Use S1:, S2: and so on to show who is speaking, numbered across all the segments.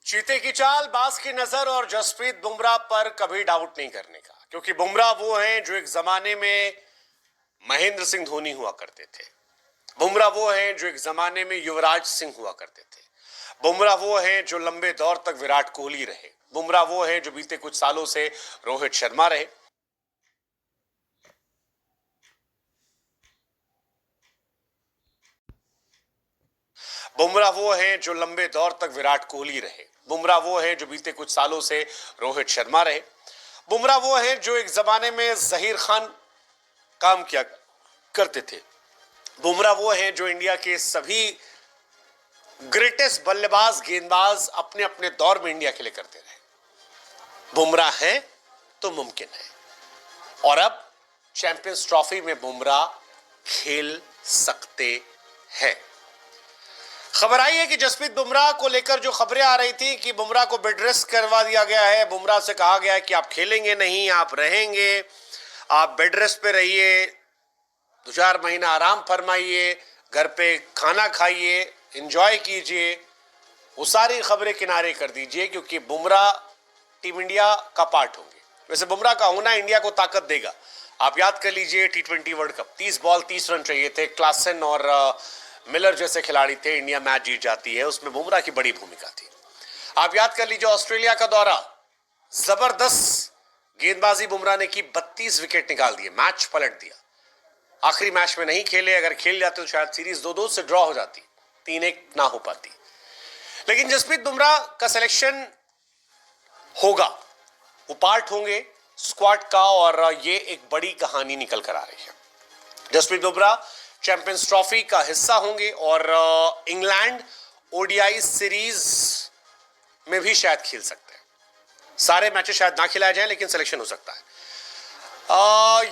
S1: चीते की चाल, बाज की नजर और जसप्रीत बुमराह पर कभी डाउट नहीं करने का, क्योंकि बुमराह वो हैं जो एक जमाने में महेंद्र सिंह धोनी हुआ करते थे। बुमराह वो हैं जो एक जमाने में युवराज सिंह हुआ करते थे। बुमराह वो हैं जो लंबे दौर तक विराट कोहली रहे। बुमराह वो हैं जो बीते कुछ सालों से रोहित शर्मा रहे। बुमराह वो हैं जो लंबे दौर तक विराट कोहली रहे। बुमराह वो हैं जो बीते कुछ सालों से रोहित शर्मा रहे। बुमराह वो हैं जो एक जमाने में जहीर खान काम किया करते थे। बुमराह वो हैं जो इंडिया के सभी ग्रेटेस्ट बल्लेबाज गेंदबाज अपने अपने दौर में इंडिया के लिए करते रहे। बुमराह हैं तो मुमकिन है, और अब चैंपियंस ट्रॉफी में बुमराह खेल सकते हैं। खबर आई है कि जसप्रीत बुमराह को लेकर जो खबरें आ रही थी कि बुमराह को बेड रेस्ट करवा दिया गया है, बुमराह से कहा गया है कि आप खेलेंगे नहीं, आप रहेंगे, आप बेड रेस्ट पे रहिए, 2-4 महीना आराम फरमाइए, घर पे खाना खाइए, एंजॉय कीजिए। वो सारी खबरें किनारे कर दीजिए, क्योंकि बुमराह टीम इंडिया का पार्ट होंगे। वैसे बुमराह का होना इंडिया को ताकत देगा। आप याद कर लीजिए T20 world cup, 30 ball 30 run चाहिए थे, क्लासन और मिलर जैसे खिलाड़ी थे, इंडिया मैच जीत जाती है, उसमें बुमराह की बड़ी भूमिका थी। आप याद कर लीजिए ऑस्ट्रेलिया का दौरा, जबरदस्त गेंदबाजी बुमराह ने की, 32 विकेट निकाल दिए, मैच पलट दिया। आखिरी मैच में नहीं खेले, अगर खेल जाते तो शायद सीरीज 2-2 से ड्रॉ हो जाती, 3-1 ना हो पाती। लेकिन जसप्रीत बुमराह का सिलेक्शन होगा, वो पार्ट होंगे स्क्वाड का, और ये एक बड़ी कहानी निकल कर आ रही है। जसप्रीत बुमराह चैंपियंस ट्रॉफी का हिस्सा होंगे और इंग्लैंड ओडीआई सीरीज में भी शायद खेल सकते हैं। सारे मैचेस शायद ना खिलाए जाएं, लेकिन सिलेक्शन हो सकता है।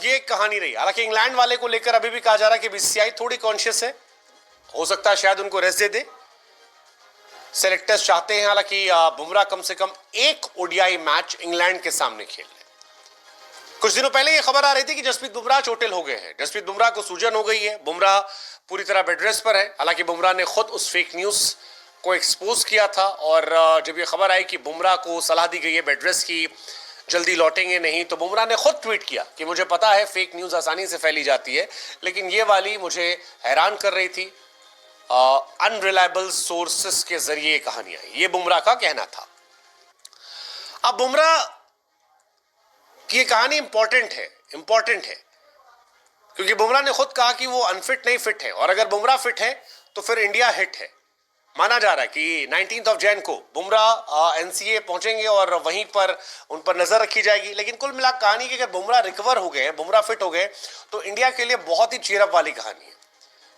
S1: ये कहानी रही। हालांकि इंग्लैंड वाले को लेकर अभी भी कहा जा रहा है कि बीसीसीआई थोड़ी कॉन्शियस है, हो सकता है शायद उनको रेस्ट दे दे। सेलेक्टर्स चाहते हैं हालांकि बुमराह कम से कम एक ओडीआई मैच इंग्लैंड के सामने खेल ले। कुछ दिनों पहले ये खबर आ रही थी कि जसप्रीत बुमराह चोटिल हो गए हैं, जसप्रीत बुमराह को सूजन हो गई है, बुमराह पूरी तरह बेड रेस्ट पर है। हालांकि बुमराह ने खुद उस फेक न्यूज को एक्सपोज किया था, और जब ये खबर आई कि बुमराह को सलाह दी गई है बेड रेस्ट की, जल्दी लौटेंगे नहीं, तो बुमराह ने खुद ट्वीट किया कि मुझे पता है फेक न्यूज आसानी से फैली जाती है, लेकिन ये वाली मुझे हैरान कर रही थी, अनरिलायबल सोर्सेस के जरिए कहानी आई, ये बुमराह का कहना था। अब बुमराह की ये कहानी इंपॉर्टेंट है, क्योंकि बुमराह ने खुद कहा कि वो अनफिट नहीं फिट है, और अगर बुमराह फिट है तो फिर इंडिया हिट है। माना जा रहा है कि 19 जैन को बुमराह एनसीए पहुंचेंगे और वहीं पर उन पर नजर रखी जाएगी। लेकिन कुल मिलाकर कहानी कि अगर बुमराह रिकवर हो गए, बुमराह फिट हो गए, तो इंडिया के लिए बहुत ही चीयरअप वाली कहानी है,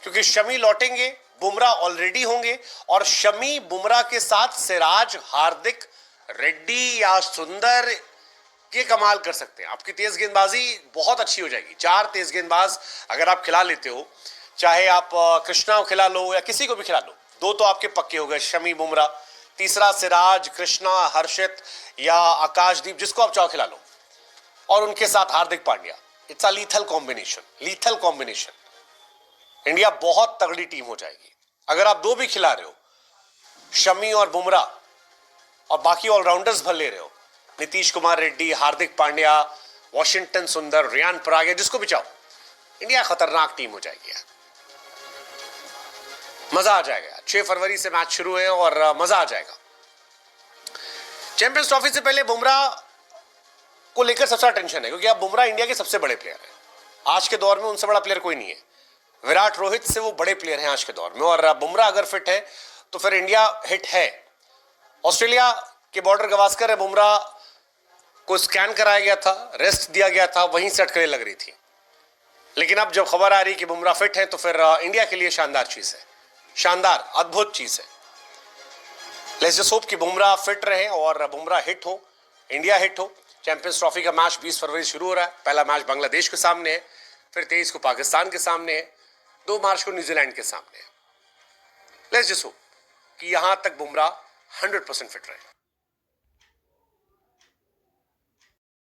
S1: क्योंकि शमी लौटेंगे, बुमराह ऑलरेडी होंगे, और शमी बुमराह के साथ सिराज, हार्दिक, रेड्डी या सुंदर ये कमाल कर सकते हैं। आपकी तेज गेंदबाजी बहुत अच्छी हो जाएगी। 4 तेज गेंदबाज अगर आप खिला लेते हो, चाहे आप कृष्णा को खिला लो या किसी को भी खिला लो, 2 तो आपके पक्के हो गए, शमी, बुमराह, तीसरा सिराज, कृष्णा, हर्षित या आकाशदीप, जिसको आप चाहो खिला लो, और उनके साथ Hardik Pandya. It's a lethal combination. India बहुत तगड़ी टीम हो जाएगी अगर आप 2 भी खिला रहे हो, शमी और बुमराह, और बाकी ऑलराउंडर्स भर ले रहे हो, नीतीश कुमार रेड्डी, हार्दिक पांड्या, वॉशिंगटन सुंदर, रियान पराग, जिसको भी चाहो, इंडिया खतरनाक टीम हो जाएगी यार। मजा आ जाएगा। 6 फरवरी से मैच शुरू है और मजा आ जाएगा। चैंपियंस ट्रॉफी से पहले बुमराह को लेकर सबसे टेंशन है, क्योंकि अब बुमराह इंडिया के सबसे बड़े प्लेयर हैं। आज के दौर में उनसे बड़ा प्लेयर कोई नहीं है। विराट, रोहित से वो बड़े प्लेयर हैं आज के दौर में, और बुमराह अगर फिट है तो फिर इंडिया हिट है। ऑस्ट्रेलिया के बॉर्डर गवास्कर है, बुमराह को स्कैन कराया गया था, रेस्ट दिया गया था, वहीं से अटकलें लग रही थी। लेकिन अब जब खबर आ रही कि बुमराह फिट है, तो फिर इंडिया के लिए शानदार चीज है, शानदार अद्भुत चीज है। लेट्स जस्ट होप कि बुमराह फिट रहे और बुमराह हिट हो, इंडिया हिट हो। चैंपियंस ट्रॉफी का मैच 20 फरवरी शुरू हो रहा है। पहला मैच बांग्लादेश के सामने है, फिर 23 को पाकिस्तान के सामने है, 2 मार्च को न्यूजीलैंड के सामने है। लेट्स जस्ट होप कि यहां तक बुमराह 100% फिट रहे।